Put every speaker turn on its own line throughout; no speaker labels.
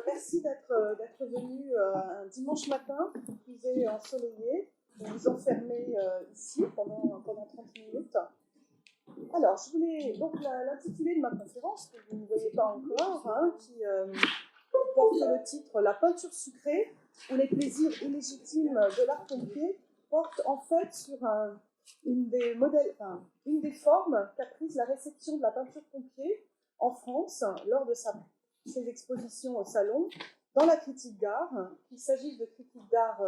Merci d'être venu un dimanche matin, qui est ensoleillé. Vous vous enfermez ici pendant 30 minutes. Alors, je voulais donc l'intitulé de ma conférence, que vous ne voyez pas encore, qui porte le titre « La peinture sucrée ou les plaisirs illégitimes de l'art pompier », porte en fait sur une des formes qu'a prise la réception de la peinture pompier en France lors de ses expositions au salon, dans la critique d'art, qu'il s'agisse de critique d'art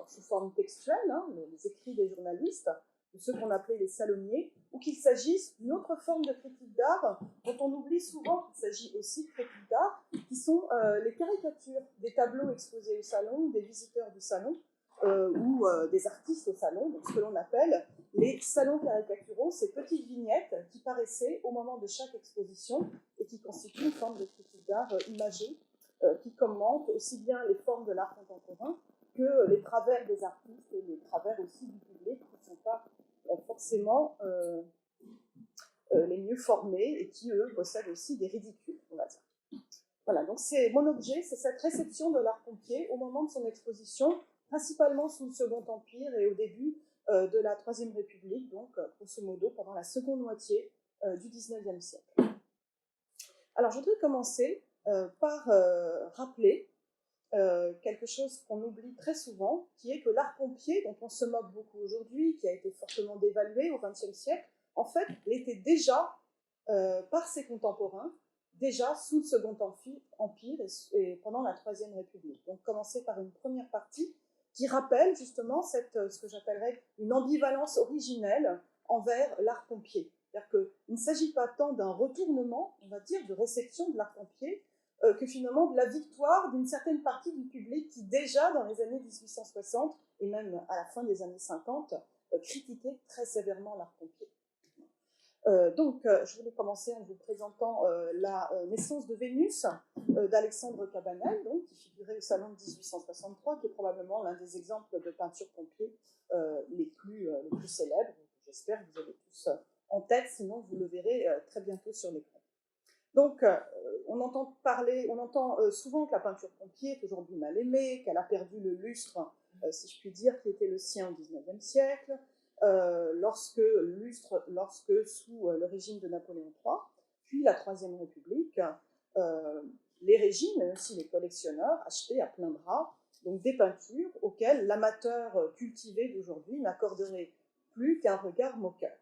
sous forme textuelle, les écrits des journalistes, de ceux qu'on appelait les salonniers, ou qu'il s'agisse d'une autre forme de critique d'art dont on oublie souvent qu'il s'agit aussi de critique d'art, qui sont les caricatures des tableaux exposés au salon, des visiteurs du salon, ou des artistes au salon, donc ce que l'on appelle les salons caricaturaux, ces petites vignettes qui paraissaient au moment de chaque exposition et qui constituent une forme de critique d'art imagée, qui commente aussi bien les formes de l'art contemporain que les travers des artistes et les travers aussi du public, qui ne sont pas forcément les mieux formés et qui, eux, possèdent aussi des ridicules, on va dire. Voilà, donc c'est mon objet, c'est cette réception de l'art pompier au moment de son exposition, principalement sous le Second Empire et au début de la Troisième République, donc grosso modo pendant la seconde moitié du XIXe siècle. Alors je voudrais commencer par rappeler quelque chose qu'on oublie très souvent, qui est que l'art pompier, dont on se moque beaucoup aujourd'hui, qui a été fortement dévalué au XXe siècle, en fait, l'était déjà par ses contemporains, déjà sous le Second Empire et pendant la Troisième République. Donc commencer par une première partie qui rappelle justement ce que j'appellerais une ambivalence originelle envers l'art pompier. C'est-à-dire qu'il ne s'agit pas tant d'un retournement, on va dire, de réception de l'art pompier, que finalement de la victoire d'une certaine partie du public qui déjà dans les années 1860 et même à la fin des années 50 critiquait très sévèrement l'art pompier. Je voulais commencer en vous présentant la naissance de Vénus d'Alexandre Cabanel, donc, qui figurait au salon de 1863, qui est probablement l'un des exemples de peinture pompier les plus célèbres. J'espère que vous avez tous en tête, sinon vous le verrez très bientôt sur l'écran. Donc, on entend souvent que la peinture pompier est aujourd'hui mal aimée, qu'elle a perdu le lustre, si je puis dire, qui était le sien au XIXe siècle, lorsque sous le régime de Napoléon III, puis la Troisième République, les régimes, mais aussi les collectionneurs, achetaient à plein bras donc des peintures auxquelles l'amateur cultivé d'aujourd'hui n'accorderait plus qu'un regard moqueur.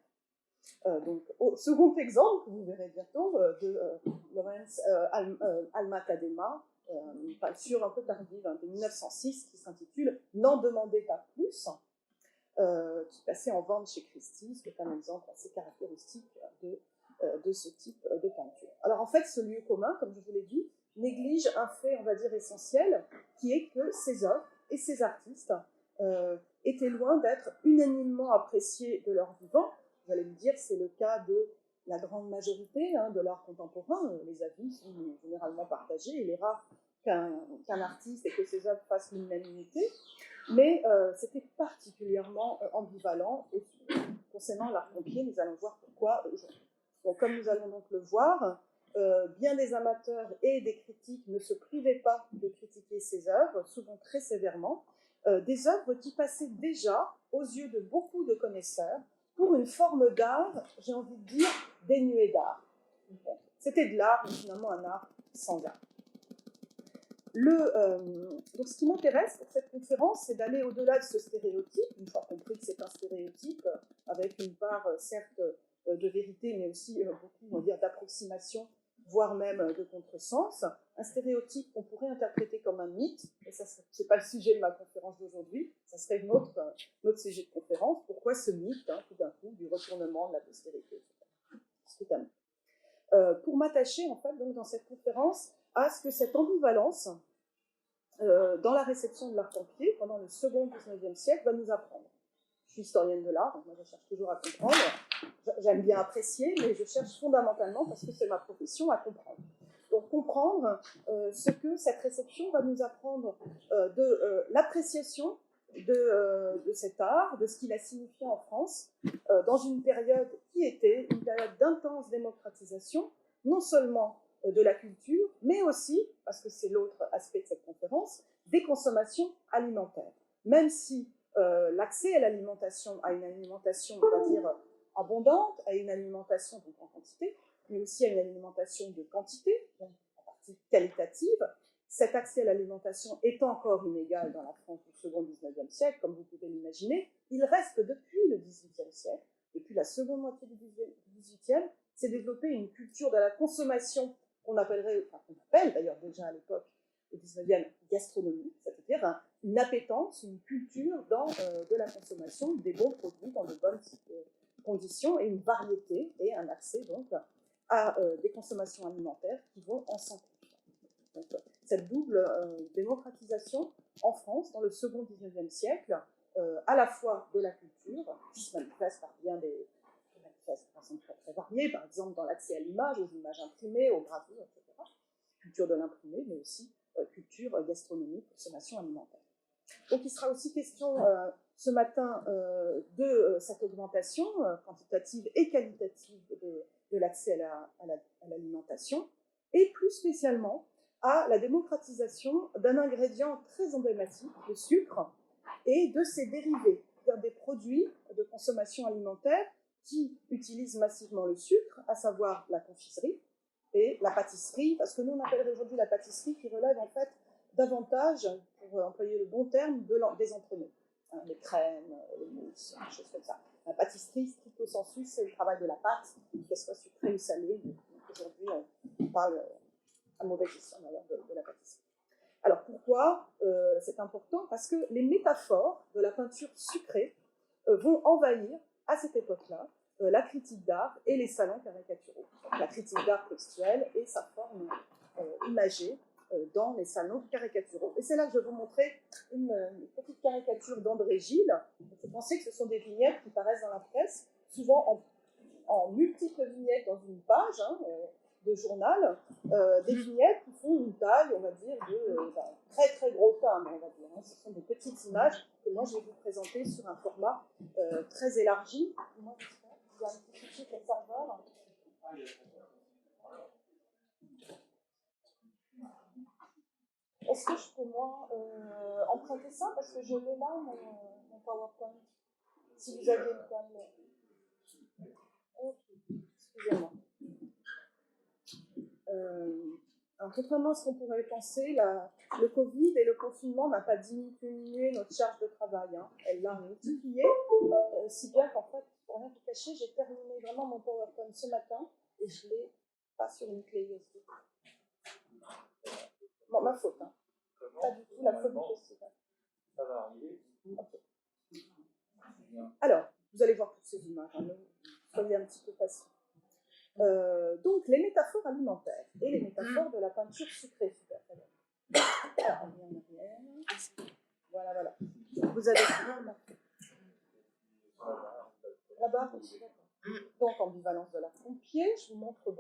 Au second exemple, que vous verrez bientôt, de Lawrence Alma-Tadema, une peinture un peu tardive de 1906 qui s'intitule « N'en demandez pas plus », qui passait en vente chez Christie's, qui est un exemple assez caractéristique de ce type de peinture. Alors en fait, ce lieu commun, comme je vous l'ai dit, néglige un fait, on va dire, essentiel, qui est que ces œuvres et ces artistes étaient loin d'être unanimement appréciés de leur vivant. Vous allez me dire, c'est le cas de la grande majorité de l'art contemporain. Les avis sont généralement partagés. Il est rare qu'un artiste et que ses œuvres fassent l'unanimité. Mais c'était particulièrement ambivalent. Et concernant l'art pompier, nous allons voir pourquoi aujourd'hui. Donc, comme nous allons donc le voir, bien des amateurs et des critiques ne se privaient pas de critiquer ces œuvres, souvent très sévèrement, des œuvres qui passaient déjà aux yeux de beaucoup de connaisseurs pour une forme d'art, j'ai envie de dire, dénuée d'art. C'était de l'art, mais finalement un art sans art. Donc, ce qui m'intéresse pour cette conférence, c'est d'aller au-delà de ce stéréotype, une fois compris que c'est un stéréotype, avec une part, certes, de vérité, mais aussi beaucoup, on va dire, d'approximation, voire même de contresens. Un stéréotype qu'on pourrait interpréter comme un mythe, et ça, ce n'est pas le sujet de ma conférence d'aujourd'hui, ça serait notre sujet de conférence. Pourquoi ce mythe, tout d'un coup, du retournement de la postérité, etc. Pour m'attacher, en fait, donc, dans cette conférence, à ce que cette ambivalence dans la réception de l'art pompier pendant le second XIXe siècle va nous apprendre. Je suis historienne de l'art, donc moi je cherche toujours à comprendre. J'aime bien apprécier, mais je cherche fondamentalement, parce que c'est ma profession, à comprendre. Donc comprendre ce que cette réception va nous apprendre de l'appréciation de cet art, de ce qu'il a signifié en France, dans une période qui était une période d'intense démocratisation, non seulement de la culture, mais aussi, parce que c'est l'autre aspect de cette conférence, des consommations alimentaires. Même si l'accès à l'alimentation, à une alimentation, on va dire, abondante, à une alimentation donc en quantité, mais aussi à une alimentation de quantité, donc en partie qualitative, cet accès à l'alimentation est encore inégal dans la France du second 19e siècle, comme vous pouvez l'imaginer. Il reste que depuis le 18e siècle, depuis la seconde moitié du 18e, s'est développée une culture de la consommation qu'on appellerait, enfin qu'on appelle d'ailleurs déjà à l'époque, au 19e, gastronomie, c'est-à-dire une appétence, une culture dans de la consommation, des bons produits dans de bonnes conditions et une variété et un accès donc à des consommations alimentaires qui vont ensemble. Donc, cette double démocratisation en France dans le second 19e siècle, à la fois de la culture, qui se manifeste par bien des façons très, très variées, par exemple dans l'accès à l'image, aux images imprimées, aux gravures, etc. Culture de l'imprimé, mais aussi culture gastronomique, consommation alimentaire. Donc il sera aussi question ce matin de cette augmentation quantitative et qualitative de l'accès à l'alimentation, et plus spécialement à la démocratisation d'un ingrédient très emblématique, le sucre, et de ses dérivés, c'est-à-dire des produits de consommation alimentaire qui utilisent massivement le sucre, à savoir la confiserie et la pâtisserie, parce que nous on appellerait aujourd'hui la pâtisserie qui relève en fait davantage, pour employer le bon terme, des entremets. Hein, les crèmes, les mousses, des choses comme ça. La pâtisserie, stricto sensu, c'est le travail de la pâte, qu'elle soit sucrée ou salée. Aujourd'hui, on parle à mauvais escient d'ailleurs de la pâtisserie. Alors pourquoi c'est important? Parce que les métaphores de la peinture sucrée vont envahir, à cette époque-là, la critique d'art et les salons caricaturaux. Donc, la critique d'art textuelle et sa forme imagée dans les salons caricaturaux. Et c'est là que je vais vous montrer une petite caricature d'André Gide. Vous pensez que ce sont des vignettes qui paraissent dans la presse, souvent en multiples vignettes dans une page de journal, des vignettes qui font une taille, on va dire, de très très gros timbre, on va dire. Ce sont des petites images que moi je vais vous présenter sur un format très élargi. Moi, il y a un petit fichier comme serveur. Est-ce que je peux, moi, emprunter ça? Parce que je l'ai là, mon PowerPoint. Si vous avez le thème. Ok, excusez-moi. Alors, contrairement à ce qu'on pourrait penser, le Covid et le confinement n'ont pas diminué notre charge de travail. Hein. Elle l'a multipliée, si bien qu'en fait, pour rien vous cacher, j'ai terminé vraiment mon PowerPoint ce matin et je ne l'ai pas sur une clé USB. Bon, ma faute. Hein. Pas du tout la faute du festival. Ça va arriver. Okay. Alors, vous allez voir toutes ces images, hein, soyez un petit peu patient. Donc, les métaphores alimentaires et les métaphores de la peinture sucrée. Alors, on vient en arrière. Voilà, voilà. Vous avez là-bas. Donc, ambivalence de la pompier. Je vous montre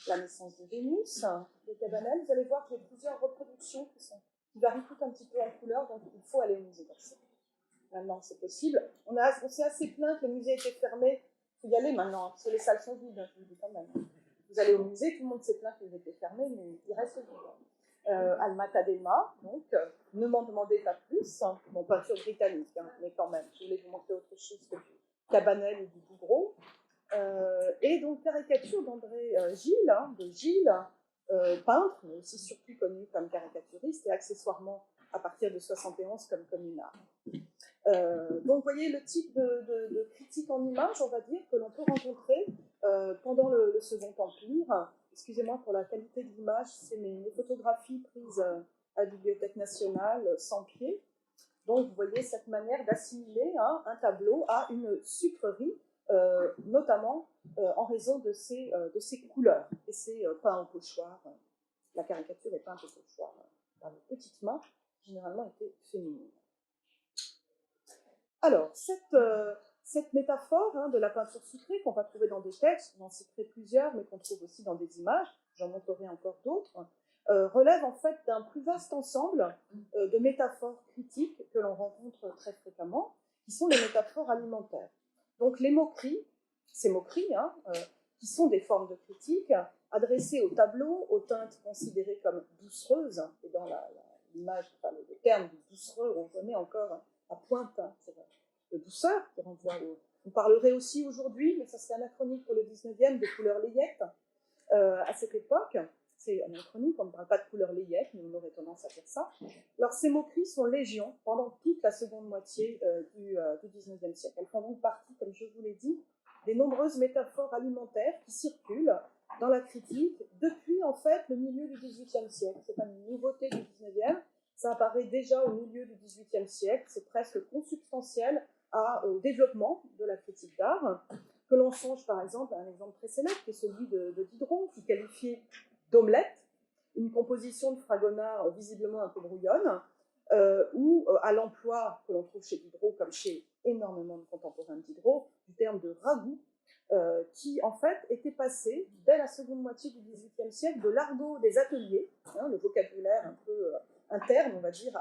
la naissance de Vénus, de Cabanel. Vous allez voir qu'il y a plusieurs reproductions qui varient tout un petit peu en couleur, donc il faut aller au musée d'Orsay. Maintenant, c'est possible. On s'est assez plaint que le musée était fermé. Il faut y aller maintenant, parce que les salles sont vides, je vous le dis quand même. Vous allez au musée, tout le monde s'est plaint qu'ils étaient fermés, mais il reste vide. Alma Tadema, donc, ne m'en demandez pas plus. Bon, peinture britannique, hein, mais quand même, je voulais vous montrer autre chose que du Cabanel et du Bougreau. Et donc, caricature d'André Gide, de Gide, peintre, mais aussi surtout connu comme caricaturiste, et accessoirement, à partir de 71, comme communard. Donc, vous voyez le type de critique en image, on va dire, que l'on peut rencontrer pendant le Second Empire. Excusez-moi pour la qualité de l'image, c'est mes photographies prises à la Bibliothèque nationale sans pied. Donc, vous voyez cette manière d'assimiler un tableau à une sucrerie, notamment en raison de ses couleurs. Et c'est peint au pochoir. La caricature est peinte au pochoir par des petites mains, qui généralement étaient féminines. Alors, cette métaphore de la peinture sucrée qu'on va trouver dans des textes, j'en citerai plusieurs, mais qu'on trouve aussi dans des images, j'en montrerai encore d'autres, relève en fait d'un plus vaste ensemble de métaphores critiques que l'on rencontre très fréquemment, qui sont les métaphores alimentaires. Donc les moqueries, ces moqueries, qui sont des formes de critique, adressée au tableau, aux teintes considérées comme doucereuses, et dans l'image, enfin, le terme de doucereux, on remet encore à pointe de douceur, qui renvoie on parlerait aussi aujourd'hui, mais ça c'est anachronique pour le 19e, de couleurs layettes. À cette époque, c'est anachronique, on ne parle pas de couleurs layettes, mais on aurait tendance à dire ça. Alors ces moqueries sont légion pendant toute la seconde moitié du 19e siècle. Elles font donc partie, comme je vous l'ai dit, des nombreuses métaphores alimentaires qui circulent dans la critique depuis en fait le milieu du XVIIIe siècle. Ce n'est pas une nouveauté du XIXe, ça apparaît déjà au milieu du XVIIIe siècle, c'est presque consubstantiel au développement de la critique d'art, que l'on songe par exemple à un exemple très célèbre, qui est celui de Diderot, qui qualifiait d'omelette une composition de fragonard visiblement un peu brouillonne, ou à l'emploi que l'on trouve chez Diderot, comme chez énormément de contemporains de Diderot, du terme de ragoût, qui en fait était passé dès la seconde moitié du XVIIIe siècle de l'argot des ateliers, le vocabulaire un peu interne, on va dire,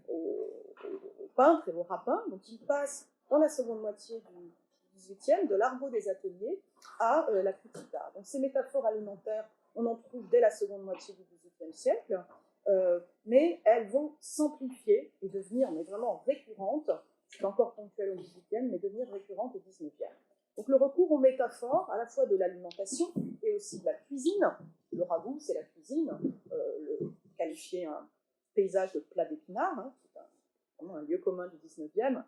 aux peintres et aux rapins. Donc il passe dans la seconde moitié du XVIIIe de l'argot des ateliers à la critique d'art. Donc ces métaphores alimentaires, on en trouve dès la seconde moitié du XVIIIe siècle, mais elles vont s'amplifier et devenir mais vraiment récurrentes. C'est encore ponctuel au XVIIIe, mais devenir récurrentes au XIXe. Donc le recours aux métaphores, à la fois de l'alimentation et aussi de la cuisine. Le ragoût, c'est la cuisine, qualifier un paysage de plat d'épinards, c'est vraiment un lieu commun du XIXe,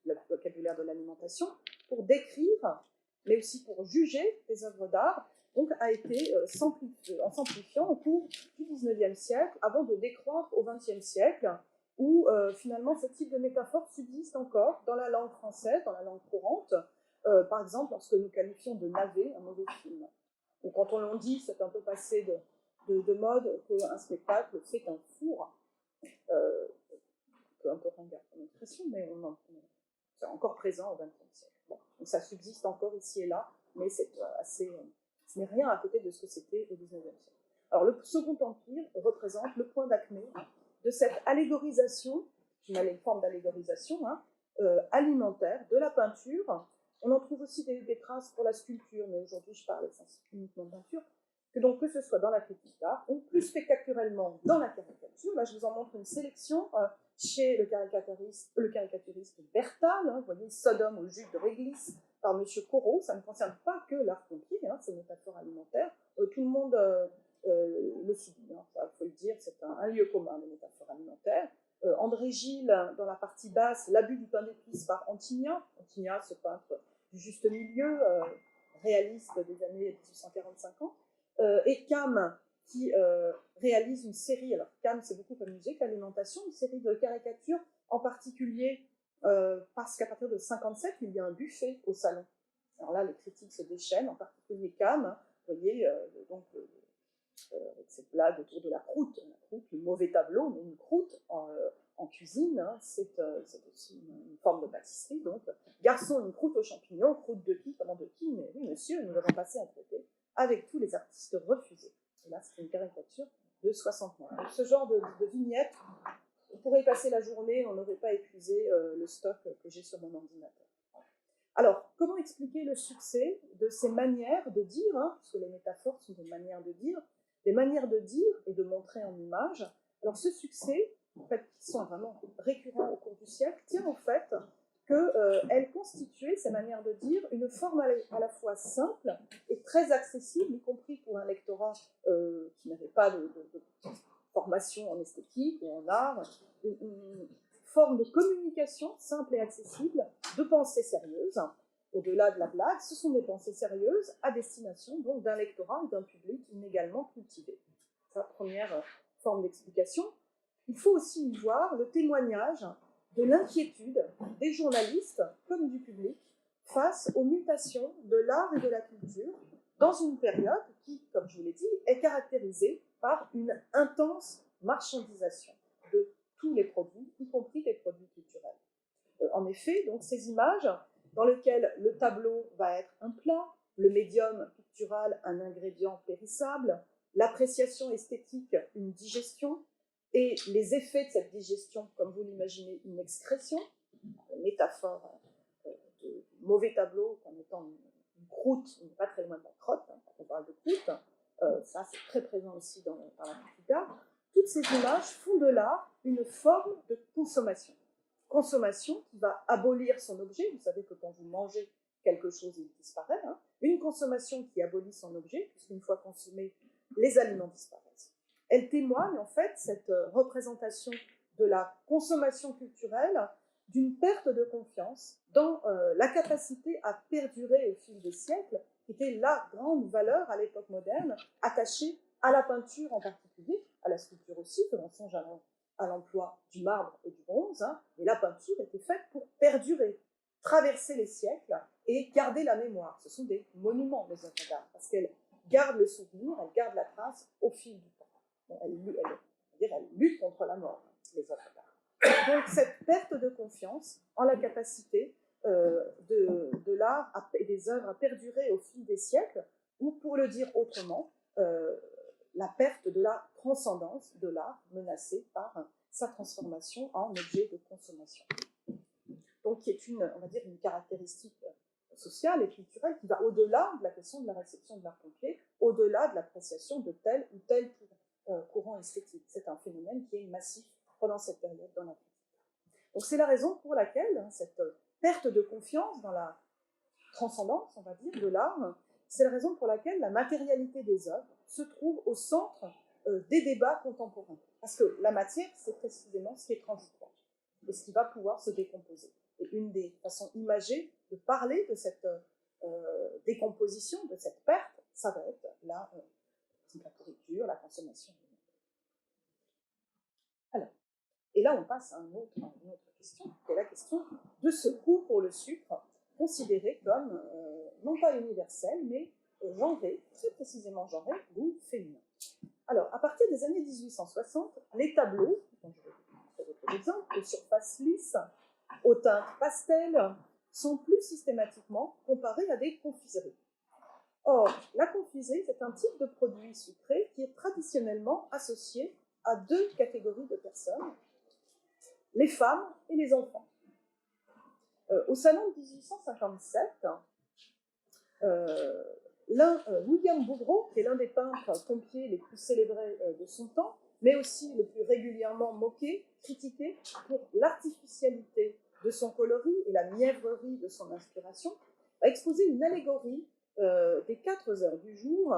le vocabulaire de l'alimentation, pour décrire, mais aussi pour juger des œuvres d'art, donc a été en s'amplifiant au cours du XIXe siècle, avant de décroître au XXe siècle, où finalement ce type de métaphore subsiste encore dans la langue française, dans la langue courante, par exemple lorsque nous qualifions de navet un mauvais film. Ou quand on l'en dit, c'est un peu passé de mode qu'un spectacle fait un four. Un peu ringard comme expression, mais c'est encore présent au XXe siècle. Bon, donc ça subsiste encore ici et là, mais c'est ce n'est rien à côté de ce que c'était au XIXe siècle. Alors le Second Empire représente le point d'acmé de cette allégorisation, une forme d'allégorisation alimentaire de la peinture. On en trouve aussi des traces pour la sculpture, mais aujourd'hui je parle uniquement de peinture. Que ce soit dans la critique d'art ou plus spectaculairement dans la caricature. Là, je vous en montre une sélection chez le caricaturiste Bertal, vous voyez, Sodome au jus de réglisse par M. Corot. Ça ne concerne pas que l'art pompier, ces métaphores alimentaires. Tout le monde le subit, il faut le dire, c'est un lieu commun, les métaphores alimentaires. André Gide, dans la partie basse, l'abus du pain d'épices par Antigna. Antigna, ce peintre du juste milieu, réaliste des années 1840-50. Et Cam qui réalise une série, alors Cam c'est beaucoup amusé que l'alimentation, une série de caricatures, en particulier parce qu'à partir de 57, il y a un buffet au salon. Alors là, les critiques se déchaînent, en particulier Cam, vous voyez, avec cette blague autour de la croûte, le mauvais tableau, mais une croûte en cuisine, c'est aussi une forme de pâtisserie, donc garçon, une croûte aux champignons, croûte de qui, comment de qui, mais oui monsieur, nous avons passé un traité avec tous les artistes refusés. Et là, c'est une caricature de 60 mois. Donc, ce genre de vignette, on pourrait passer la journée, on n'aurait pas épuisé le stock que j'ai sur mon ordinateur. Alors, comment expliquer le succès de ces manières de dire, puisque les métaphores sont des manières de dire et de montrer en image. Alors, ce succès, en fait, qui sont vraiment récurrents au cours du siècle, tient au fait qu'elles constituaient, ces manières de dire, une forme à la fois simple et très accessible, y compris pour un lectorat qui n'avait pas de formation en esthétique ou en art, une forme de communication simple et accessible, de pensée sérieuse. Au-delà de la blague, ce sont des pensées sérieuses à destination donc d'un lectorat et d'un public inégalement cultivé. C'est la première forme d'explication. Il faut aussi y voir le témoignage de l'inquiétude des journalistes comme du public face aux mutations de l'art et de la culture dans une période qui, comme je vous l'ai dit, est caractérisée par une intense marchandisation de tous les produits, y compris les produits culturels. En effet, donc, ces images dans lesquelles le tableau va être un plat, le médium pictural un ingrédient périssable, l'appréciation esthétique une digestion, et les effets de cette digestion, comme vous l'imaginez, une excrétion, une métaphore de mauvais tableau comme étant une croûte, on n'est pas très loin de la crotte, quand on parle de croûte, ça c'est très présent aussi dans la critique d'art, toutes ces images font de l'art une forme de consommation. Consommation qui va abolir son objet. Vous savez que quand vous mangez quelque chose, il disparaît. Hein. Une consommation qui abolit son objet, puisqu'une fois consommé, les aliments disparaissent. Elle témoigne en fait, cette représentation de la consommation culturelle, d'une perte de confiance dans la capacité à perdurer au fil des siècles, qui était la grande valeur à l'époque moderne, attachée à la peinture en particulier, à la sculpture aussi, que l'on songe à l'emploi du marbre et du bronze, hein, et la peinture était faite pour perdurer, traverser les siècles et garder la mémoire. Ce sont des monuments, les œuvres d'art, parce qu'elles gardent le souvenir, elles gardent la trace au fil du temps. Bon, elles luttent contre la mort, les œuvres d'art. Donc cette perte de confiance en la capacité de l'art et des œuvres à perdurer au fil des siècles, ou pour le dire autrement, la perte de la transcendance de l'art menacée par sa transformation en objet de consommation. Donc qui est on va dire, une caractéristique sociale et culturelle qui va au-delà de la question de la réception de l'art complet, au-delà de l'appréciation de tel ou tel courant esthétique. C'est un phénomène qui est massif pendant cette période dans la critique. Donc c'est la raison pour laquelle cette perte de confiance dans la transcendance, on va dire, de l'art, c'est la raison pour laquelle la matérialité des œuvres se trouve au centre des débats contemporains. Parce que la matière, c'est précisément ce qui est transitoire et ce qui va pouvoir se décomposer. Et une des façons imagées de parler de cette décomposition, de cette perte, ça va être la pourriture, la consommation. Alors, et là, on passe à une autre question, qui est la question de ce coût pour le sucre, considéré comme, non pas universel, mais genré, très précisément genré, ou féminin. Alors, à partir des années 1860, les tableaux, dont je vais vous montrer d'autres exemples, aux surfaces lisses, aux teintes pastel, sont plus systématiquement comparés à des confiseries. Or, la confiserie, c'est un type de produit sucré qui est traditionnellement associé à deux catégories de personnes, les femmes et les enfants. Au salon de 1857, William Bouguereau, qui est l'un des peintres pompiers les plus célébrés de son temps, mais aussi le plus régulièrement moqué, critiqué pour l'artificialité de son coloris et la mièvrerie de son inspiration, a exposé une allégorie des 4 heures du jour,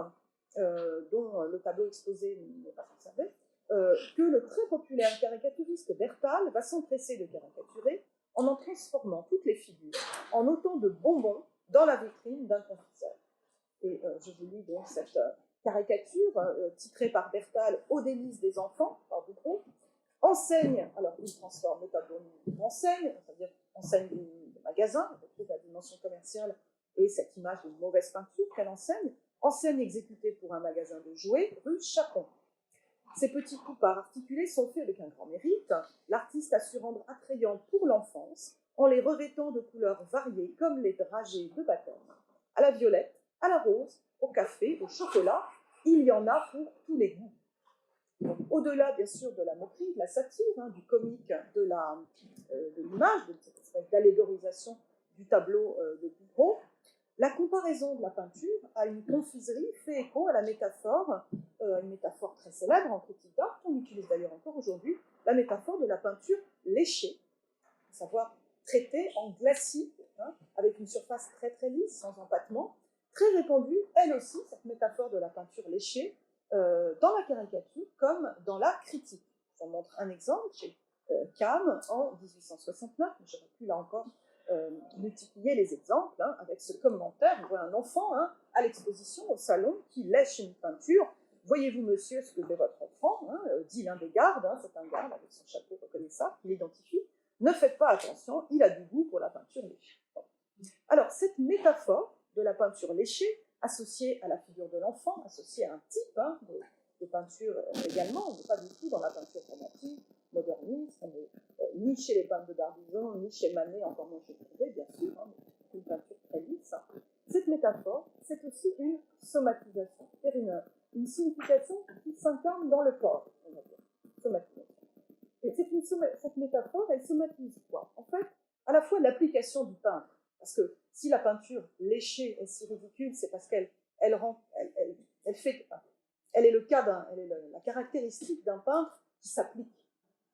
dont le tableau exposé n'est pas conservé, que le très populaire caricaturiste Bertal va s'empresser de caricaturer en transformant toutes les figures en autant de bonbons dans la vitrine d'un confiseur. Et je vous lis donc cette caricature titrée par Bertal « Aux délices des enfants » par Bouguereau. Enseigne, alors il transforme le tableau en enseigne, c'est-à-dire enseigne de magasin, on retrouve la dimension commerciale et cette image d'une mauvaise peinture qu'elle enseigne, enseigne exécutée pour un magasin de jouets, rue Chapon. Ces petits coupards articulés sont faits avec un grand mérite, l'artiste a su rendre attrayant pour l'enfance en les revêtant de couleurs variées comme les dragées de baptême. À la violette, à la rose, au café, au chocolat, il y en a pour tous les goûts. Donc, au-delà, bien sûr, de la moquerie, de la satire, du comique, de l'image, de cette espèce d'allégorisation du tableau de Bouguereau, la comparaison de la peinture à une confiserie fait écho à la métaphore, une métaphore très célèbre en critique d'art, qu'on utilise d'ailleurs encore aujourd'hui, la métaphore de la peinture léchée, à savoir traitée en glacis, avec une surface très très lisse, sans empattement, très répandue, elle aussi, cette métaphore de la peinture léchée, dans la caricature comme dans la critique. Je vous montre un exemple chez Cam en 1869, j'aurais pu là encore multiplier les exemples, avec ce commentaire. On voit un enfant à l'exposition au salon qui lèche une peinture. Voyez-vous, monsieur, ce que fait votre enfant, dit l'un des gardes, c'est un garde avec son chapeau reconnaissable, qui l'identifie. Ne faites pas attention, il a du goût pour la peinture léchée. Alors, cette métaphore de la peinture léchée, associée à la figure de l'enfant, associée à un type de peinture également, on n'est pas du tout dans la peinture romantique, moderniste, on est ni chez les peintres de Barbizon, ni chez Manet, encore moins chez Courbet, bien sûr, une peinture très lisse. Cette métaphore, c'est aussi une somatisation, c'est-à-dire une signification qui s'incarne dans le corps, on va dire, somatisation. Et cette métaphore, elle somatise quoi? En fait, à la fois l'application du peintre, parce que si la peinture léchée est si ridicule, c'est parce qu'elle elle est le cas elle est la caractéristique d'un peintre qui s'applique,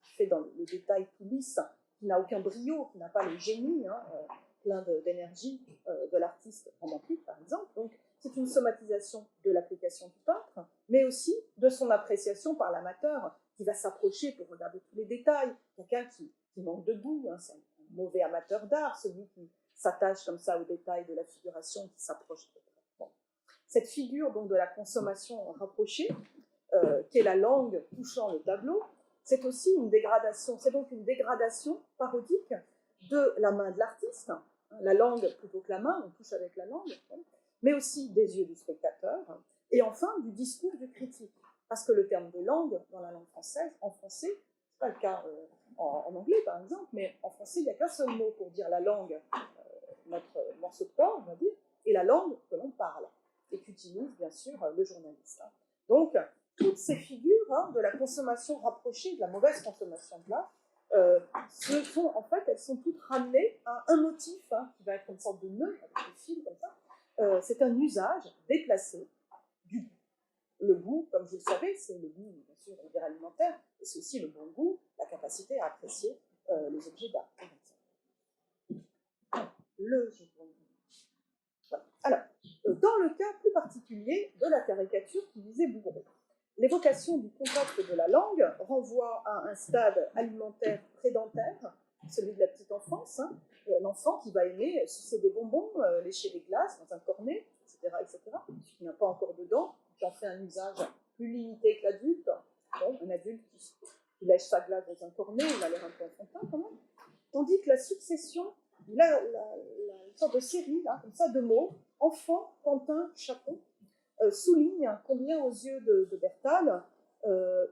qui fait dans le détail tout lisse, qui n'a aucun brio, qui n'a pas le génie plein d'énergie de l'artiste romantique, par exemple. Donc, c'est une somatisation de l'application du peintre, mais aussi de son appréciation par l'amateur, qui va s'approcher pour regarder tous les détails. Quelqu'un qui manque de goût, hein, c'est un mauvais amateur d'art, celui qui s'attache comme ça aux détails de la figuration, qui s'approche de bon. Cette figure donc de la consommation rapprochée, qui est la langue touchant le tableau, c'est aussi une dégradation, c'est donc une dégradation parodique de la main de l'artiste, hein, la langue plutôt que la main, on touche avec la langue, hein, mais aussi des yeux du spectateur, et enfin du discours du critique. Parce que le terme de langue, dans la langue française, en français, ce n'est pas le cas en anglais par exemple, mais en français, il n'y a qu'un seul mot pour dire la langue, notre morceau de corps, on va dire, et la langue que l'on parle, et qu'utilise bien sûr le journaliste. Hein. Donc, toutes ces figures de la consommation rapprochée, de la mauvaise consommation de l'art, en fait, elles sont toutes ramenées à un motif qui va être une sorte de nœud, avec des fils comme ça. C'est un usage déplacé du goût. Le goût, comme vous le savez, c'est le goût, bien sûr, alimentaire, et c'est aussi le bon goût, la capacité à apprécier les objets d'art. Voilà. Alors, dans le cas plus particulier de la caricature qui visait Bouguereau, l'évocation du contact de la langue renvoie à un stade alimentaire prédentaire, celui de la petite enfance, hein, l'enfant qui va aimer sucer des bonbons, lécher des glaces dans un cornet, etc., qui n'a pas encore de dents, qui en fait un usage plus limité que l'adulte. Bon, un adulte qui lèche sa glace dans un cornet, il a l'air un peu enfantin quand même. Tandis que la succession, une sorte de série, là, comme ça, de mots, enfant, pantin, chapon, souligne combien, aux yeux de Bertal,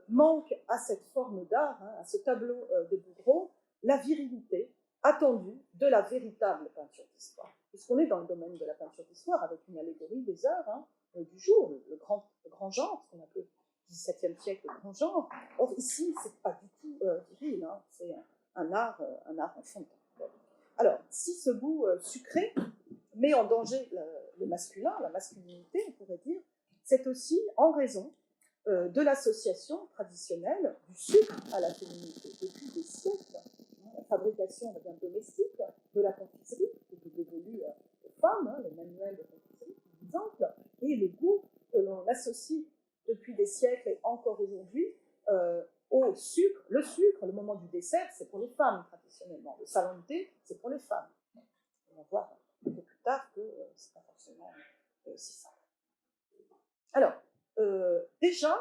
manque à cette forme d'art, à ce tableau de Bouguereau, la virilité attendue de la véritable peinture d'histoire. Puisqu'on est dans le domaine de la peinture d'histoire, avec une allégorie des heures du jour, le grand genre, ce qu'on appelle au XVIIe siècle le grand genre. Or, ici, ce n'est pas du tout viril, c'est un art enfantin. Alors, si ce goût sucré met en danger le masculin, la masculinité, on pourrait dire, c'est aussi en raison de l'association traditionnelle du sucre à la féminité. Depuis des siècles, la fabrication domestique de la confiserie, qui est dévolue aux femmes, les manuels de confiserie, par exemple, et le goût que l'on associe depuis des siècles et encore aujourd'hui au sucre. Le sucre, le moment du dessert, c'est pour les femmes traditionnellement. Le salon de thé, c'est pour les femmes. On va voir un peu plus tard que ce n'est pas forcément si simple. Alors, déjà,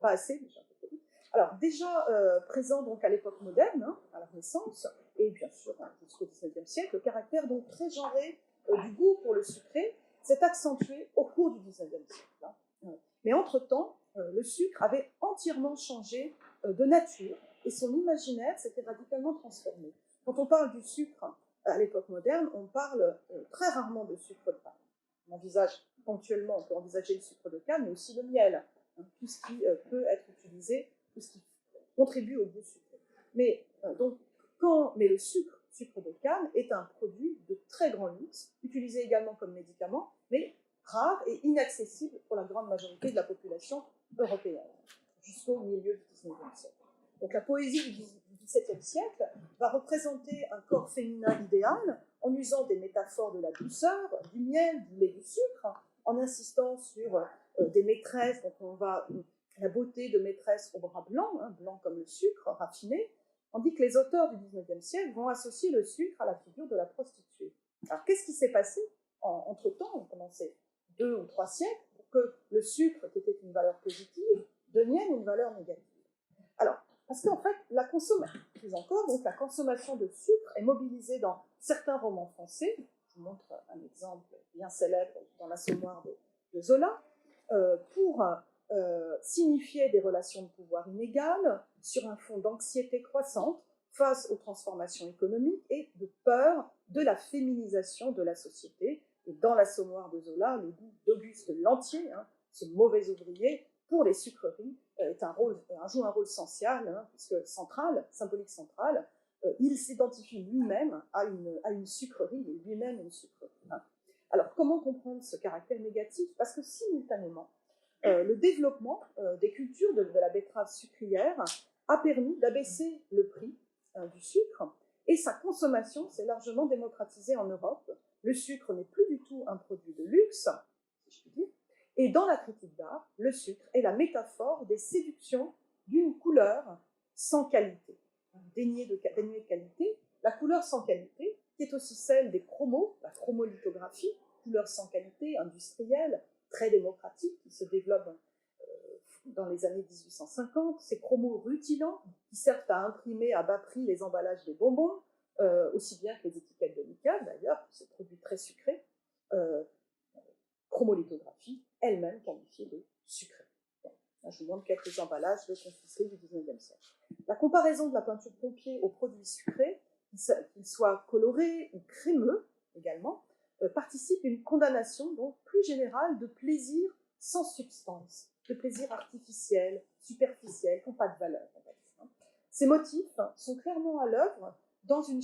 pas assez, déjà un peu vite. Alors, déjà présent donc à l'époque moderne, à la Renaissance, et bien sûr jusqu'au XIXe siècle, le caractère donc très genré du goût pour le sucré s'est accentué au cours du XIXe siècle. Mais entre-temps, le sucre avait entièrement changé de nature et son imaginaire s'était radicalement transformé. Quand on parle du sucre à l'époque moderne, on parle très rarement de sucre de palme. On peut envisager le sucre de canne, mais aussi le miel, tout ce qui peut être utilisé, tout ce qui contribue au goût sucré. Mais le sucre de canne est un produit de très grand luxe, utilisé également comme médicament, mais rare et inaccessible pour la grande majorité de la population européenne, jusqu'au milieu du XIXe siècle. Donc la poésie du XVIIe siècle va représenter un corps féminin idéal en usant des métaphores de la douceur, du miel, du lait, du sucre, en insistant sur des maîtresses, la beauté de maîtresses au bras blanc, blanc comme le sucre, raffiné, tandis que les auteurs du XIXe siècle vont associer le sucre à la figure de la prostituée. Alors qu'est-ce qui s'est passé entre-temps, pendant ces 2 ou 3 siècles, pour que le sucre, qui était une valeur positive, devienne une valeur négative? Alors, parce qu'en fait, la consommation de sucre est mobilisée dans certains romans français. Je vous montre un exemple bien célèbre dans l'Assommoir de Zola, pour signifier des relations de pouvoir inégales sur un fond d'anxiété croissante face aux transformations économiques et de peur de la féminisation de la société. Et dans l'Assommoir de Zola, le goût d'Auguste Lantier, ce mauvais ouvrier, pour les sucreries, joue un rôle social, puisque symbolique central. Il s'identifie lui-même à une sucrerie, et lui-même une sucrerie. Alors, comment comprendre ce caractère négatif? Parce que simultanément, le développement des cultures de la betterave sucrière a permis d'abaisser le prix du sucre, et sa consommation s'est largement démocratisée en Europe. Le sucre n'est plus du tout un produit de luxe, si je puis dire, et dans la critique d'art, le sucre est la métaphore des séductions d'une couleur sans qualité, dénuée de qualité. La couleur sans qualité, qui est aussi celle des chromos, la chromolithographie, couleur sans qualité, industrielle, très démocratique, qui se développe dans les années 1850, ces chromos rutilants qui servent à imprimer à bas prix les emballages des bonbons, aussi bien que les étiquettes de Nickel d'ailleurs, ces produits très sucrés, chromolithographie, elle-même qualifiée de sucrée. Là, je vous montre quelques emballages de confiserie du XIXe siècle. La comparaison de la peinture pompier aux produits sucrés, qu'ils soient colorés ou crémeux également, participe d'une condamnation donc plus générale de plaisir sans substance, de plaisir artificiel, superficiel, qui n'ont pas de valeur. Ces motifs sont clairement à l'œuvre dans une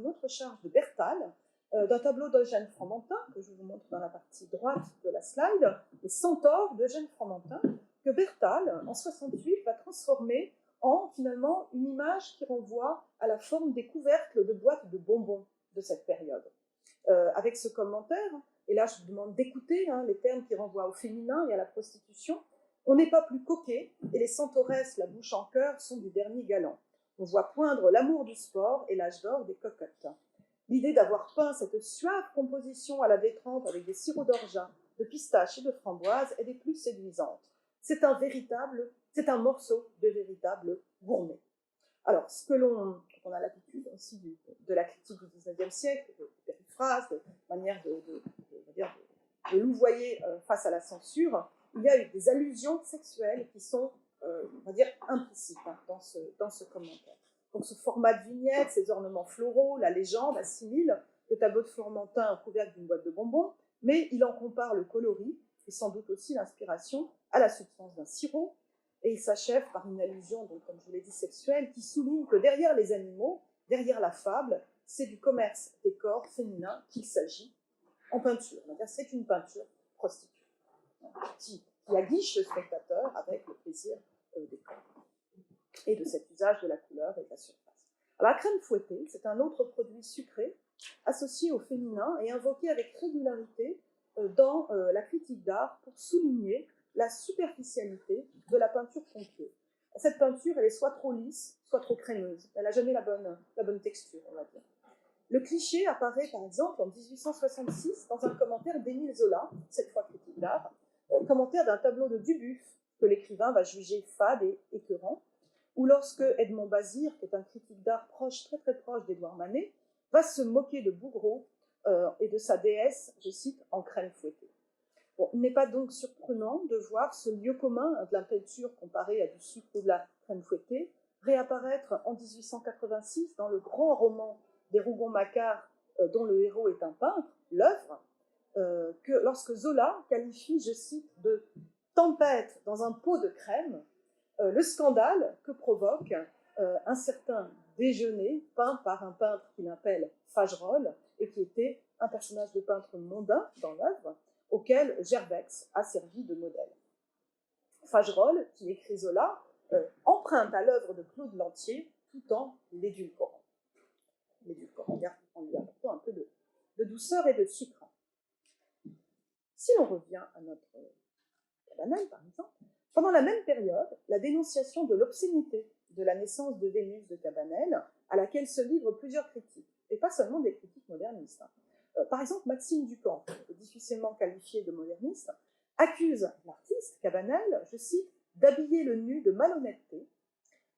autre charge de Bertal, d'un tableau d'Eugène Fromentin, que je vous montre dans la partie droite de la slide, les Centaures d'Eugène Fromentin, que Bertal, en 68, va transformer en finalement une image qui renvoie à la forme des couvercles de boîtes de bonbons de cette période. Avec ce commentaire, et là je vous demande d'écouter les termes qui renvoient au féminin et à la prostitution, on n'est pas plus coquet, et les centauresses, la bouche en cœur, sont du dernier galant. On voit poindre l'amour du sport et l'âge d'or des cocottes. L'idée d'avoir peint cette suave composition à la détrempe avec des sirops d'orgeat, de pistache et de framboise est des plus séduisantes. C'est un morceau de véritable gourmet. Alors, quand on a l'habitude aussi de la critique du XIXe siècle, de périphrases, de manière de louvoyer face à la censure, il y a eu des allusions sexuelles qui sont, on va dire, implicites dans ce commentaire. Donc ce format de vignette, ces ornements floraux, la légende assimile le tableau de Fromentin au couvercle d'une boîte de bonbons, mais il en compare le coloris et sans doute aussi l'inspiration à la substance d'un sirop, et il s'achève par une allusion, donc, comme je vous l'ai dit, sexuelle, qui souligne que derrière les animaux, derrière la fable, c'est du commerce des corps féminins qu'il s'agit en peinture. C'est une peinture prostituée qui aguiche le spectateur avec le plaisir des corps et de cet usage de la couleur et de la surface. Alors, la crème fouettée, c'est un autre produit sucré associé au féminin et invoqué avec régularité dans la critique d'art pour souligner la superficialité de la peinture pompier. Cette peinture, elle est soit trop lisse, soit trop crémeuse. Elle n'a jamais la bonne texture, on va dire. Le cliché apparaît, par exemple, en 1866, dans un commentaire d'Émile Zola, cette fois critique d'art, commentaire d'un tableau de Dubuff, que l'écrivain va juger fade et écœurant, ou lorsque Edmond Bazire, qui est un critique d'art très très proche d'Édouard Manet, va se moquer de Bouguereau et de sa déesse, je cite, en crème fouettée. Bon, il n'est pas donc surprenant de voir ce lieu commun de la peinture comparée à du sucre ou de la crème fouettée réapparaître en 1886 dans le grand roman des Rougon-Macquart dont le héros est un peintre, l'œuvre, que lorsque Zola qualifie, je cite, de tempête dans un pot de crème, le scandale que provoque un certain déjeuner peint par un peintre qu'il appelle Fagerolles et qui était un personnage de peintre mondain dans l'œuvre, auquel Gervex a servi de modèle. Fagerolles, qui écrit Zola, emprunte à l'œuvre de Claude Lantier tout en l'édulcorant. En lui apportant un peu de douceur et de sucre. Si l'on revient à notre Cabanel, par exemple, pendant la même période, la dénonciation de l'obscénité de la naissance de Vénus de Cabanel, à laquelle se livrent plusieurs critiques, et pas seulement des critiques modernistes. Par exemple, Maxime Ducamp, difficilement qualifié de moderniste, accuse l'artiste Cabanel, je cite, d'habiller le nu de malhonnêteté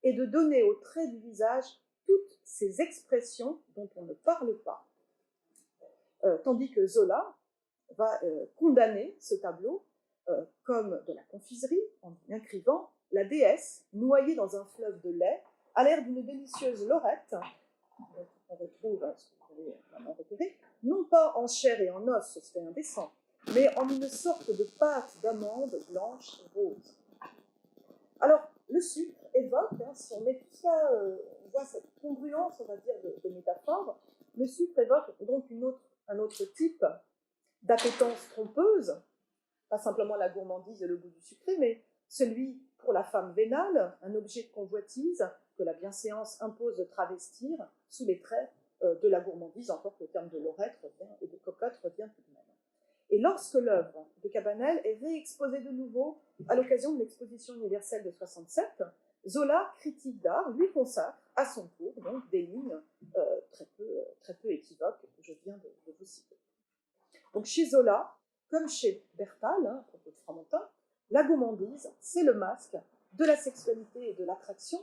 et de donner au trait du visage toutes ces expressions dont on ne parle pas. Tandis que Zola va condamner ce tableau comme de la confiserie en écrivant « La déesse, noyée dans un fleuve de lait, a l'air d'une délicieuse lorette », on retrouve ce que vous avez vraiment repéré, non pas en chair et en os, ce serait indécent, mais en une sorte de pâte d'amande blanche et rose. Alors, le sucre évoque, si on met tout ça, on voit cette congruence, on va dire, de métaphores, le sucre évoque donc un autre type d'appétence trompeuse, pas simplement la gourmandise et le goût du sucré, mais celui pour la femme vénale, un objet de convoitise que la bienséance impose de travestir sous les traits de la gourmandise, encore que le terme de lorette revient, et de cocotte revient tout de même. Et lorsque l'œuvre de Cabanel est réexposée de nouveau à l'occasion de l'exposition universelle de 67, Zola, critique d'art, lui consacre à son tour donc, des lignes très peu équivoques que je viens de vous citer. Donc chez Zola, comme chez Bertal, à propos de Fromentin, la gourmandise, c'est le masque de la sexualité et de l'attraction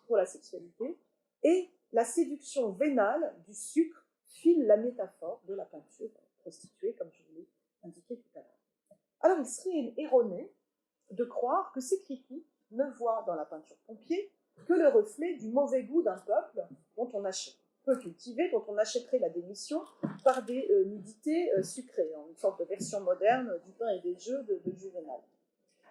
pour la sexualité, et la séduction vénale du sucre file la métaphore de la peinture prostituée, comme je vous l'ai indiqué tout à l'heure. Alors il serait erroné de croire que ces critiques ne voient dans la peinture Pompier que le reflet du mauvais goût d'un peuple dont on peu cultivé, dont on achèterait la démission par des nudités sucrées, en une sorte de version moderne du pain et des jeux de Juvénal.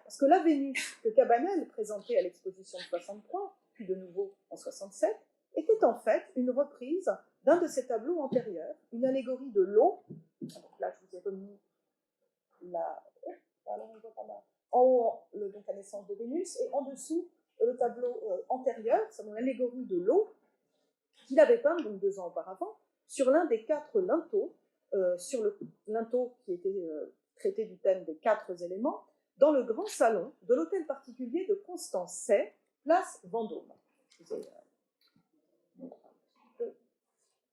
Parce que la Vénus que Cabanel présentait à l'exposition de 63, puis de nouveau en 67, était en fait une reprise d'un de ses tableaux antérieurs, une allégorie de l'eau. Donc là, je vous ai remis en haut, donc la naissance de Vénus, et en dessous, le tableau antérieur, c'est une allégorie de l'eau, qu'il avait peint donc 2 ans auparavant, sur l'un des 4 linteaux, sur le linteau qui était traité du thème des 4 éléments, dans le grand salon de l'hôtel particulier de Constance Say, place Vendôme.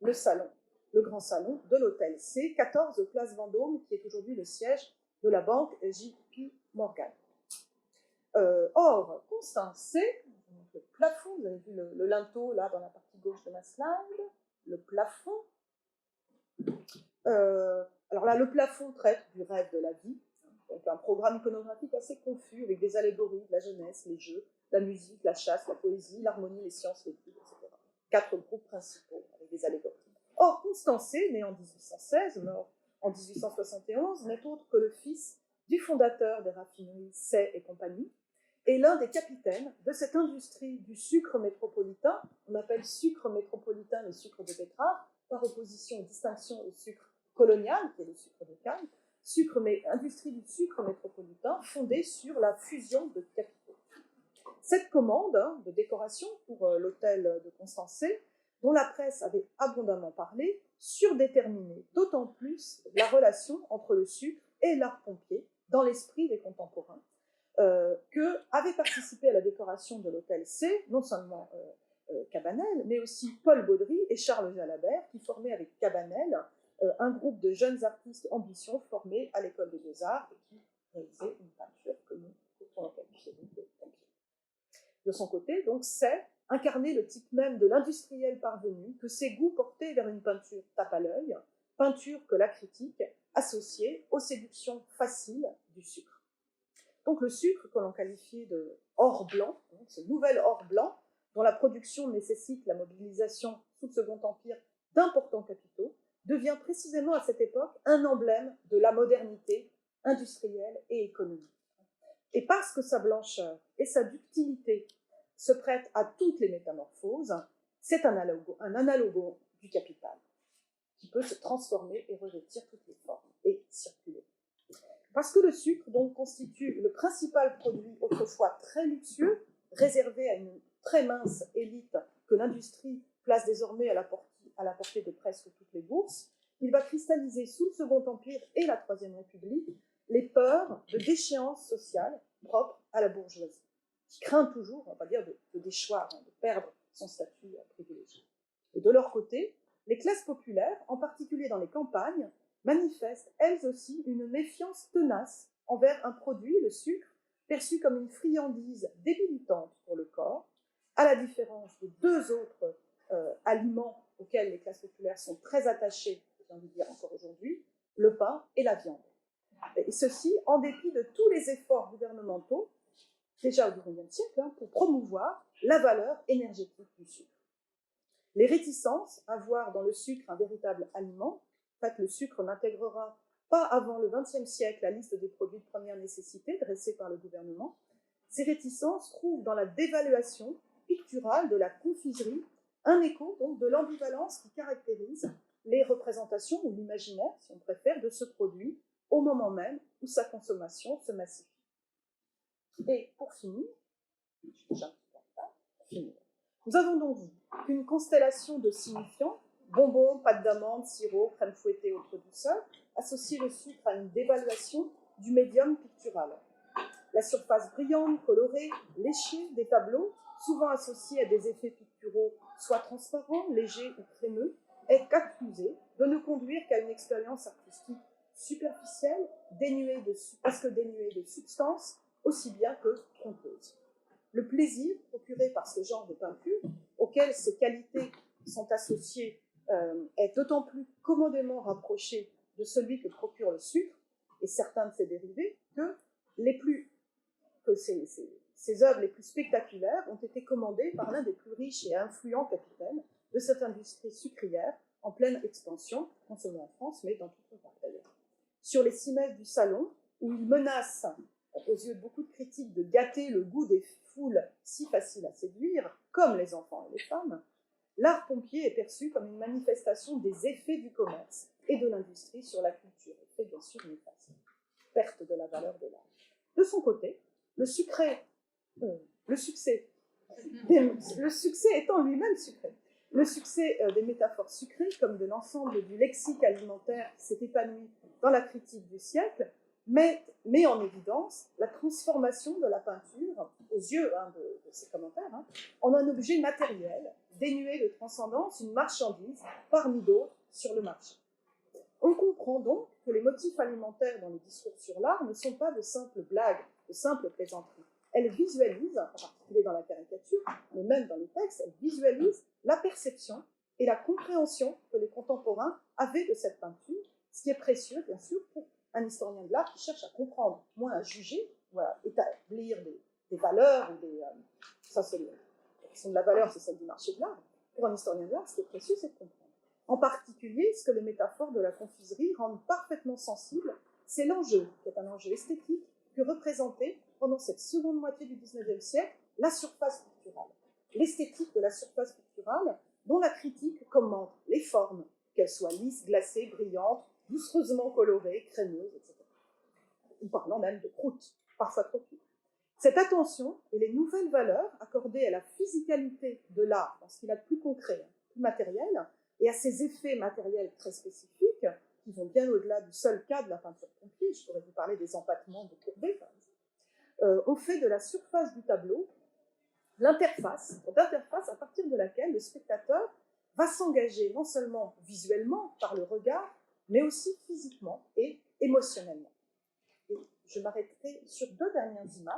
Le salon, le grand salon de l'hôtel C, 14 place Vendôme, qui est aujourd'hui le siège de la banque JP Morgan. Or, Constance Say, le plafond, vous avez vu le linteau là dans la partie gauche de ma slide, le plafond. Alors là, le plafond traite du rêve de la vie, donc un programme iconographique assez confus avec des allégories de la jeunesse, les jeux, la musique, la chasse, la poésie, l'harmonie, les sciences, l'étude, etc. 4 groupes principaux avec des allégories. Or, Constance Say, né en 1816, mort en 1871, n'est autre que le fils du fondateur des raffineries Say et compagnie, et l'un des capitaines de cette industrie du sucre métropolitain. On appelle sucre métropolitain le sucre de betterave, par opposition, distinction au sucre colonial, qui est le sucre de canne, industrie du sucre métropolitain fondée sur la fusion de capitaux. Cette commande de décoration pour l'hôtel de Constance Say, dont la presse avait abondamment parlé, surdéterminait d'autant plus la relation entre le sucre et l'art pompier dans l'esprit des contemporains, que avaient participé à la décoration de l'hôtel C, non seulement Cabanel, mais aussi Paul Baudry et Charles Jalabert, qui formaient avec Cabanel un groupe de jeunes artistes ambition formés à l'école des Beaux-Arts et qui réalisaient une peinture que nous pouvons qualifier de pompier. De son côté, donc, Say incarnait le type même de l'industriel parvenu que ses goûts portaient vers une peinture tape à l'œil, peinture que la critique associait aux séductions faciles du sucre. Donc le sucre, que l'on qualifiait de or blanc, ce nouvel or blanc, dont la production nécessite la mobilisation sous le Second Empire d'importants capitaux, devient précisément à cette époque un emblème de la modernité industrielle et économique. Et parce que sa blancheur et sa ductilité se prêtent à toutes les métamorphoses, c'est un analogo du capital, qui peut se transformer et revêtir toutes les formes et circuler. Parce que le sucre donc constitue le principal produit autrefois très luxueux, réservé à une très mince élite que l'industrie place désormais à la portée de presque toutes les bourses, il va cristalliser sous le Second Empire et la Troisième République les peurs de déchéance sociale propres à la bourgeoisie, qui craint toujours, on va dire, de déchoir, de perdre son statut privilégié. Et de leur côté, les classes populaires, en particulier dans les campagnes, manifestent elles aussi une méfiance tenace envers un produit, le sucre, perçu comme une friandise débilitante pour le corps, à la différence de 2 autres aliments auxquels les classes populaires sont très attachées, j'ai envie de dire encore aujourd'hui, le pain et la viande. Et ceci en dépit de tous les efforts gouvernementaux, déjà au XIXe siècle, pour promouvoir la valeur énergétique du sucre. Les réticences à voir dans le sucre un véritable aliment, en fait, le sucre n'intégrera pas avant le XXe siècle la liste des produits de première nécessité dressée par le gouvernement. Ces réticences trouvent dans la dévaluation picturale de la confiserie un écho donc de l'ambivalence qui caractérise les représentations ou l'imaginaire, si on préfère, de ce produit au moment même où sa consommation se massifie. Et pour finir, nous avons donc vu qu'une constellation de signifiants, bonbons, pâte d'amande, sirop, crème fouettée, autres douceurs, associe le sucre à une dévaluation du médium pictural. La surface brillante, colorée, léchée des tableaux, souvent associée à des effets picturaux soit transparents, légers ou crémeux, est accusée de ne conduire qu'à une expérience artistique superficielle, presque dénuée de substance, aussi bien que trompeuse. Le plaisir procuré par ce genre de peinture, auquel ces qualités sont associées, est d'autant plus commodément rapproché de celui que procure le sucre et certains de ses dérivés que ces œuvres les plus spectaculaires ont été commandées par l'un des plus riches et influents capitaines de cette industrie sucrière en pleine expansion, non seulement en France, mais dans toute l'Europe d'ailleurs. Sur les cimaises du salon, où il menace, aux yeux de beaucoup de critiques, de gâter le goût des foules si faciles à séduire, comme les enfants et les femmes, l'art pompier est perçu comme une manifestation des effets du commerce et de l'industrie sur la culture, effet bien sûr néfaste, perte de la valeur de l'art. De son côté, le succès étant lui-même sucré, le succès des métaphores sucrées, comme de l'ensemble du lexique alimentaire qui s'est épanoui dans la critique du siècle, met en évidence la transformation de la peinture, aux yeux de ces commentaires, en un objet matériel, dénué de transcendance, une marchandise parmi d'autres sur le marché. On comprend donc que les motifs alimentaires dans les discours sur l'art ne sont pas de simples blagues, de simples plaisanteries. Elles visualisent, en particulier dans la caricature, mais même dans les textes, elles visualisent la perception et la compréhension que les contemporains avaient de cette peinture, ce qui est précieux, bien sûr, pour un historien de l'art qui cherche à comprendre, moins à juger, ou à établir des valeurs, ou ça c'est la question de la valeur, c'est celle du marché de l'art. Pour un historien de l'art, ce qui est précieux, c'est de comprendre. En particulier, ce que les métaphores de la confiserie rendent parfaitement sensible, c'est l'enjeu, qui est un enjeu esthétique, que représentait, pendant cette seconde moitié du XIXe siècle, la surface picturale. L'esthétique de la surface picturale, dont la critique commente les formes, qu'elles soient lisses, glacées, brillantes, doucereusement colorées, crémeuses, etc. Ou parlant même de croûte, parfois trop cuite. Cette attention et les nouvelles valeurs accordées à la physicalité de l'art, dans ce qu'il a de plus concret, plus matériel, et à ses effets matériels très spécifiques, qui vont bien au-delà du seul cas de la peinture pompier, je pourrais vous parler des empattements de Courbet, par exemple, on fait de la surface du tableau d'interface à partir de laquelle le spectateur va s'engager non seulement visuellement par le regard, mais aussi physiquement et émotionnellement. Et je m'arrêterai sur deux dernières images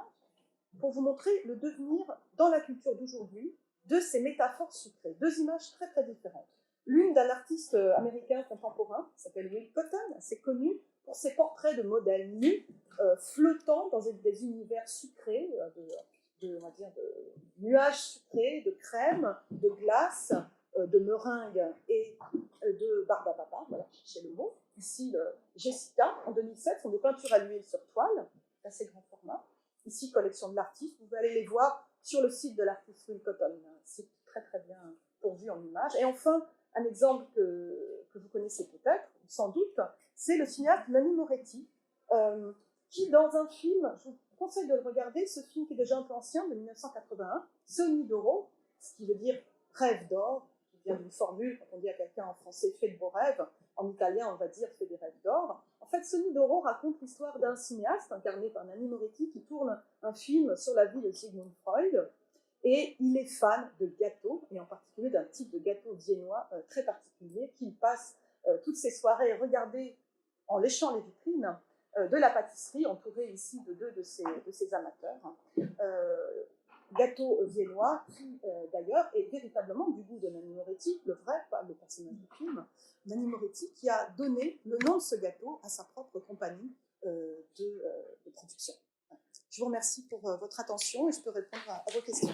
pour vous montrer le devenir dans la culture d'aujourd'hui de ces métaphores sucrées. Deux images très très différentes. L'une d'un artiste américain contemporain, qui s'appelle Will Cotton, assez connu pour ses portraits de modèles nus, flottant dans des univers sucrés, on va dire de nuages sucrés, de crème, de glace, de meringue et de barbe à papa, voilà, cherchez le mot. Ici, Jessica, en 2007, sont des peintures à l'huile sur toile, assez grand format. Ici, collection de l'artiste, vous pouvez aller les voir sur le site de l'artiste Will Cotton, c'est très très bien pourvu en images. Et enfin, un exemple que vous connaissez peut-être, sans doute, c'est le cinéaste Nanni Moretti, qui dans un film, je vous conseille de le regarder, ce film qui est déjà un peu ancien, de 1981, Sogni d'oro, ce qui veut dire rêve d'or, qui vient d'une formule, quand on dit à quelqu'un en français « fais de beaux rêves », en italien on va dire « fais des rêves d'or ». En fait, Sogni d'oro raconte l'histoire d'un cinéaste, incarné par Nanni Moretti, qui tourne un film sur la vie de Sigmund Freud, et il est fan de gâteaux, et en particulier d'un type de gâteau viennois très particulier, qu'il passe toutes ses soirées à regarder en léchant les vitrines de la pâtisserie, entouré ici de deux de ses amateurs. Gâteau viennois qui, d'ailleurs, est véritablement du goût de Nanni Moretti, le vrai, pas le personnage du film, Nanni Moretti, qui a donné le nom de ce gâteau à sa propre compagnie de production. Je vous remercie pour votre attention et je peux répondre à vos questions.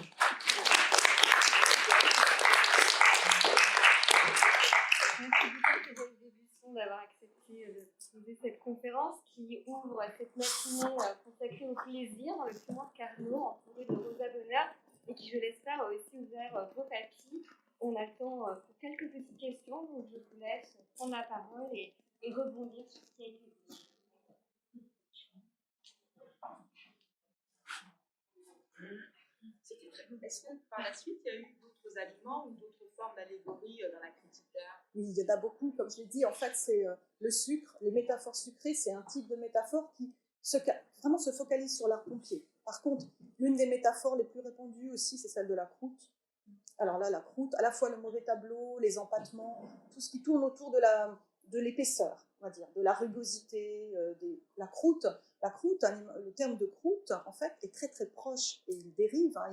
Merci beaucoup Thérèse Débusson d'avoir accepté de proposer cette conférence qui ouvre cette matinée consacrée au plaisir avec Clémence Carnot, entourée de Rosa Bonheur, et qui, je l'espère, a aussi ouvert vos papilles on attend pour quelques petites questions, donc je vous laisse prendre la parole et rebondir sur ce qui a été dit.
C'était très bon. Est-ce que par la suite, il y a eu d'autres aliments ou d'autres formes d'allégorie dans la critique d'art?
Oui, il y en a beaucoup, comme je l'ai dit, en fait, c'est le sucre, les métaphores sucrées, c'est un type de métaphore qui vraiment se focalise sur l'art pompier. Par contre, l'une des métaphores les plus répandues aussi, c'est celle de la croûte. Alors là, la croûte, à la fois le mauvais tableau, les empâtements, tout ce qui tourne autour de l'épaisseur, on va dire, de la rugosité, la croûte. La croûte, le terme de croûte, en fait, est très très proche et il dérive, hein,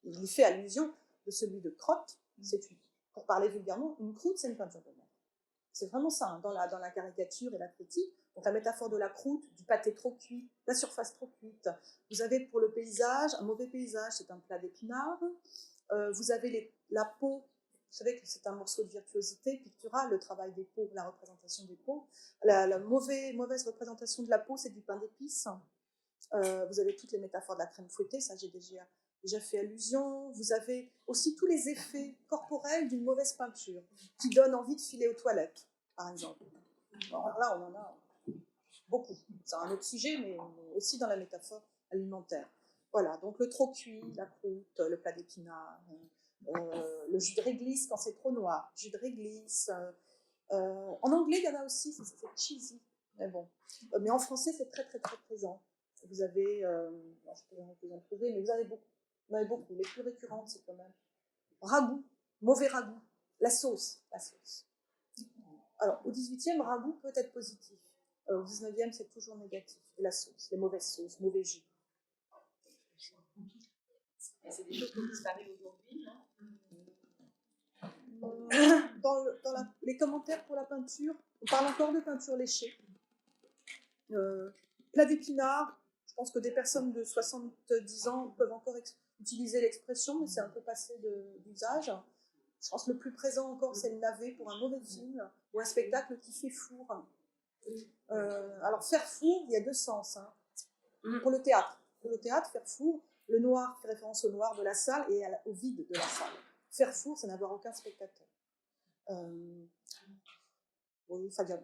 il y fait allusion de celui de crotte. Pour parler vulgairement, une croûte, c'est une peinture de mer. C'est vraiment ça, hein, dans la caricature et la critique. Donc la métaphore de la croûte, du pâté trop cuit, la surface trop cuite. Vous avez pour le paysage, un mauvais paysage, c'est un plat d'épinards. Vous avez la peau, vous savez que c'est un morceau de virtuosité picturale, le travail des peaux, la représentation des peaux. La mauvaise représentation de la peau, c'est du pain d'épices. Vous avez toutes les métaphores de la crème fouettée, ça j'ai déjà fait allusion. Vous avez aussi tous les effets corporels d'une mauvaise peinture qui donnent envie de filer aux toilettes, par exemple. Alors là, on en a beaucoup. C'est un autre sujet, mais aussi dans la métaphore alimentaire. Voilà, donc le trop cuit, la croûte, le plat d'épinards, le jus de réglisse quand c'est trop noir, jus de réglisse. En anglais, il y en a aussi, c'est cheesy. Mais bon. Mais en français, c'est très, très, très présent. Vous avez, je peux vous en trouver, mais vous en avez beaucoup. Les plus récurrentes, c'est quand même ragoût, mauvais ragoût, la sauce. Alors, au 18e, ragoût peut être positif. Au 19e, c'est toujours négatif. Et la sauce, les mauvaises sauces, mauvais jus.
Et c'est des choses qui ont disparu aujourd'hui, non?
Dans les commentaires pour la peinture, on parle encore de peinture léchée. Plat d'épinards, je pense que des personnes de 70 ans peuvent encore utiliser l'expression, mais c'est un peu passé d'usage. Je pense que le plus présent encore, c'est le navet pour un mauvais film ou un spectacle qui fait four. Alors, faire four, il y a deux sens. Hein. Pour le théâtre, faire four, le noir fait référence au noir de la salle et au vide de la salle. Faire four, c'est n'avoir aucun spectateur. Oui, Fabien.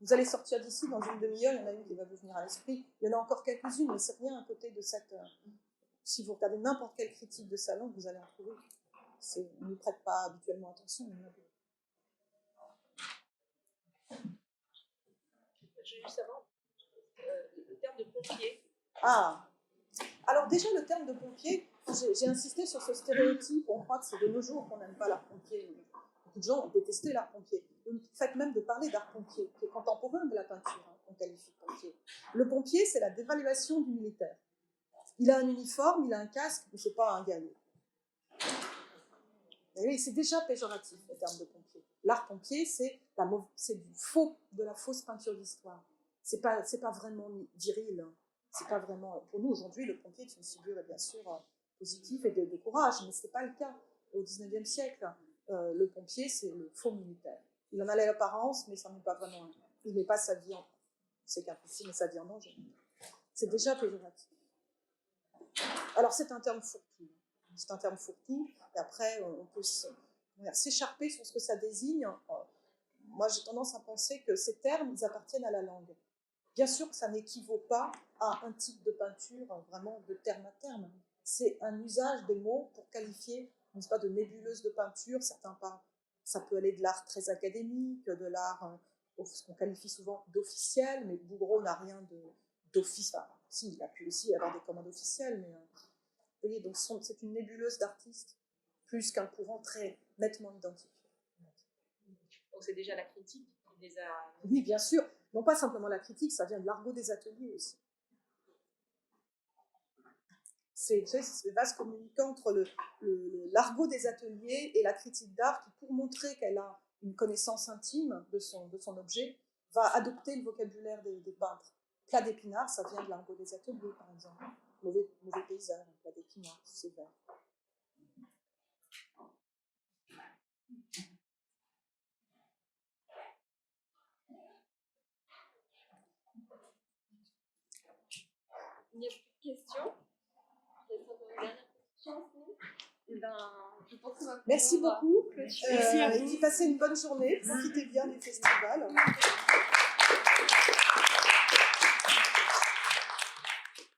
Vous allez sortir d'ici dans une demi-heure, il y en a une qui va vous venir à l'esprit. Il y en a encore quelques-unes, mais c'est rien à côté de cette. Si vous regardez n'importe quelle critique de salon, vous allez en trouver. On ne prête pas habituellement attention, mais il y en a beaucoup.
Je veux juste savoir le terme de pompier.
Ah, alors déjà le terme de pompier, j'ai insisté sur ce stéréotype. On croit que c'est de nos jours qu'on n'aime pas l'art pompier. Beaucoup de gens ont détesté l'art pompier. Le fait même de parler d'art pompier, qui est contemporain de la peinture, hein, qu'on qualifie de pompier. Le pompier, c'est la dévaluation du militaire. Il a un uniforme, il a un casque, mais c'est pas un guerrier. Et oui, c'est déjà péjoratif le terme de pompier. L'art pompier, c'est de la fausse peinture d'histoire. C'est pas vraiment viril. Hein. C'est pas vraiment. Pour nous aujourd'hui, le pompier est une figure bien sûr positive et de courage, mais c'est pas le cas au XIXe siècle. Le pompier, c'est le faux militaire. Il en a l'apparence, mais ça n'est pas vraiment. Il met pas sa vie en. C'est qu'un pompier met sa vie en danger. C'est déjà péjoratif. Alors c'est un terme fourre-tout. C'est un terme fourre-tout, et après on peut s'écharper sur ce que ça désigne. Moi j'ai tendance à penser que ces termes, ils appartiennent à la langue. Bien sûr que ça n'équivaut pas à un type de peinture vraiment de terme à terme. C'est un usage des mots pour qualifier, n'est-ce pas, de nébuleuse de peinture. Certains parlent, ça peut aller de l'art très académique, de l'art, ce qu'on qualifie souvent d'officiel, mais Bouguereau n'a rien d'office. Enfin, si, il a pu aussi avoir des commandes officielles, mais vous voyez, donc c'est une nébuleuse d'artistes, plus qu'un courant très nettement identifié.
Donc c'est déjà la critique qui les a...
Oui, bien sûr. Non pas simplement la critique, ça vient de l'argot des ateliers aussi. C'est ce vaste communicant entre l'argot des ateliers et la critique d'art qui, pour montrer qu'elle a une connaissance intime de son objet, va adopter le vocabulaire des peintres. Plat d'épinards, ça vient de l'argot des ateliers, par exemple. Mauvais paysage, un plat d'épinards, c'est vert.
Il n'y a plus de questions. Peut-être encore une dernière question. Eh ben, je pense qu'on va
Merci
pouvoir
beaucoup.
clôturer.
Merci à
Et puis passez une bonne journée. Profitez bien du festival.